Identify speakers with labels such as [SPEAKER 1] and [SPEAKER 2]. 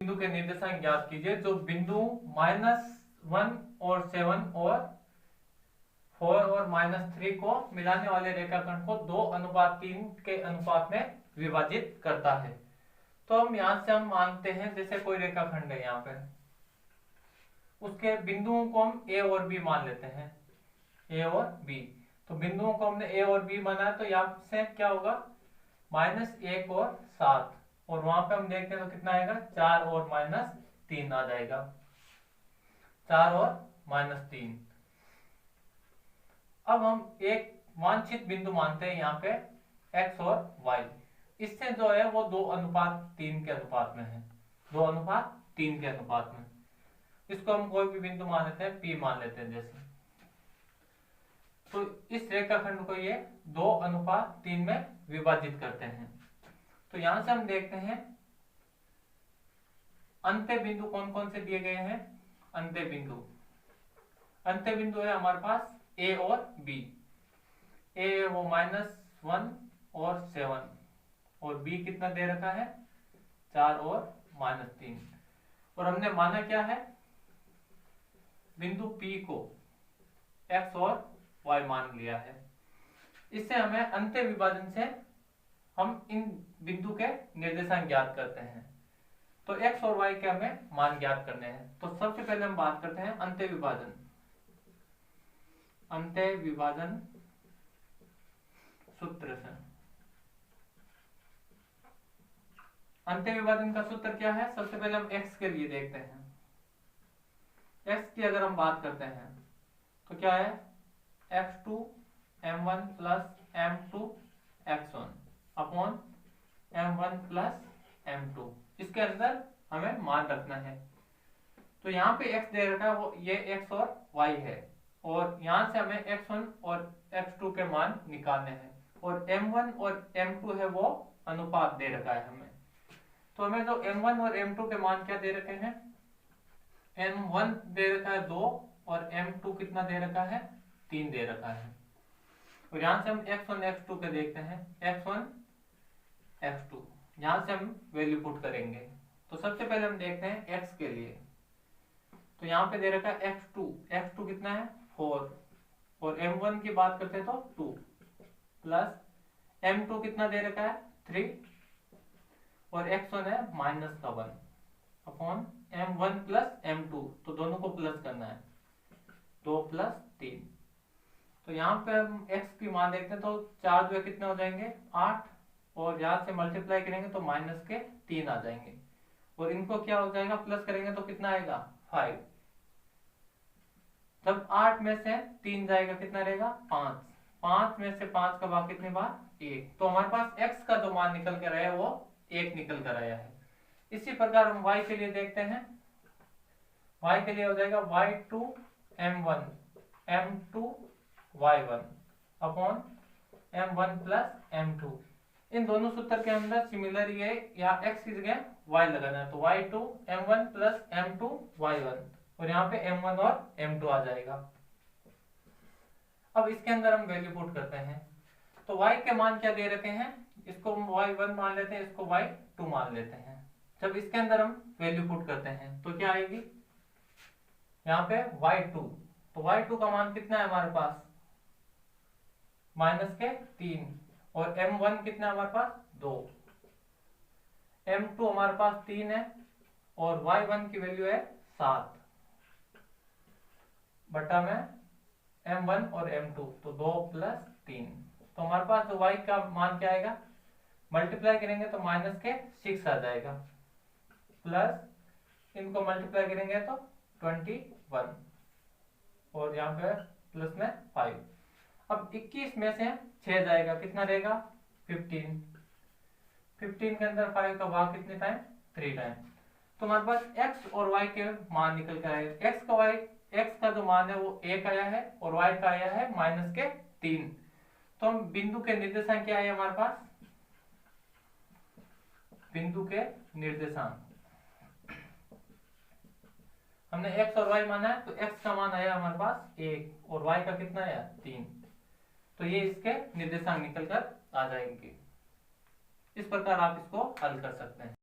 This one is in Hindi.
[SPEAKER 1] बिंदु के निर्देशांक ज्ञात कीजिए जो बिंदु -1 और 7 और 4 और -3 को मिलाने वाले रेखाखंड को 2:3 के अनुपात में विभाजित करता है। तो हम यहां से हम मानते हैं जैसे कोई रेखाखंड है यहाँ पे, उसके बिंदुओं को हम ए और बी मान लेते हैं, ए और बी। तो बिंदुओं को हमने ए और बी माना है, तो यहाँ से क्या होगा -1 और 7, और वहां पे हम देखते हैं तो कितना आएगा 4 और -3 आ जाएगा, 4 और -3। अब हम एक वांछित बिंदु मानते हैं यहाँ पे x और y। इससे जो है वो 2:3 के अनुपात में है, 2:3 के अनुपात में। इसको हम कोई भी बिंदु मान लेते हैं, P मान लेते हैं जैसे। तो इस रेखाखंड को ये 2:3 में विभाजित करते हैं। तो यहां से हम देखते हैं अंत्य बिंदु कौन कौन से दिए गए हैं। अंत्य बिंदु है हमारे पास A और B। A है वो -1 और 7, और B कितना दे रखा है 4 और -3। और हमने माना क्या है, बिंदु P को x और y मान लिया है। इससे हमें अंत्य विभाजन से हम इन बिंदु के निर्देशांक ज्ञात करते हैं। तो x और y के हमें मान ज्ञात करने हैं। तो सबसे पहले हम बात करते हैं अंत्य विभाजन सूत्र से। अंत्य विभाजन का सूत्र क्या है, सबसे पहले हम x के लिए देखते हैं। x की अगर हम बात करते हैं तो क्या है x2 m1 + m2 x1 upon m1 + m2। इसके अंदर हमें मान रखना है। तो यहाँ पे x दे रखा है, वो ये x और y है, और यहाँ से हमें x1 और x2 के मान निकालने हैं, और m1 और m2 है वो अनुपात दे रखा है हमें। तो हमें जो m1 और m2 के मान क्या दे रखे हैं, m1 दे रखा है 2 और m2 कितना दे रखा है 3 दे रखा है। और यहाँ से हम x1 x2 के देखते हैं, x1 x2 यहाँ से हम वैल्यू पुट करेंगे। तो सबसे पहले हम देखते हैं x के लिए। तो यहाँ पे दे रखा है x2 कितना है 4, और m1 की बात करते हैं तो 2 प्लस m2 कितना दे रखा है 3, और x1 है -1 अपॉन m1 + m2, तो दोनों को प्लस करना है, 2 + 3। तो यहाँ पे हम x की मान देखते हैं तो 4 जो है कितने हो जाएंगे 8, और यहाँ से मल्टीप्लाई करेंगे तो -3 आ जाएंगे, और इनको क्या हो जाएगा प्लस करेंगे तो कितना आएगा 5। जब 8 में से 3 जाएगा कितना रहेगा 5, 5 में से 5 का भाग कितने बार 1। तो हमारे पास x का जो मान निकल कर आया वो 1 निकल कर आया है। इसी प्रकार हम y के लिए देखते हैं। y के लिए हो जाएगा y2 m1 m2 y1 upon m1 + m2। इन दोनों सूत्र के अंदर सिमिलर ये यहाँ x की जगह y लगाना है, तो y2 m1 + m2 y1, और यहाँ पे m1 और m2 आ जाएगा। अब इसके अंदर हम वैल्यू पुट करते हैं। तो y के मान क्या दे रखे हैं, इसको हम y1 मान लेते हैं, इसको y2 मान लेते हैं। जब इसके अंदर हम वैल्यू पुट करते हैं तो क्या आएगी, यहाँ पे y2, तो y2 का मान कितना है हमारे पास -3, और m1 कितना है हमारे पास 2, m2 हमारे पास 3 है, और y1 की वैल्यू है 7 बटा में m1 और m2, तो 2 + 3। तो हमारे पास तो y का मान क्या आएगा, मल्टीप्लाई करेंगे तो -6 आ जाएगा, प्लस इनको मल्टीप्लाई करेंगे तो 21, और यहाँ पे प्लस में 5। अब 21 में से 6 जाएगा कितना रहेगा 15, 15 के अंदर 5 का भाग कितने टाइम 3 टाइम। तो हमारे पास x और y के मान निकल कर आएगा। x का जो मान है वो 1 आया है, और y का आया है -3। तो हम बिंदु के निर्देशांक क्या आए हमारे पास, बिंदु के निर्देशांक हमने x और y माना है, तो x का मान आया हमारे पास 1, और y का कितना आया 3। तो ये इसके निर्देशांक निकल कर आ जाएंगे। इस प्रकार आप इसको हल कर सकते हैं।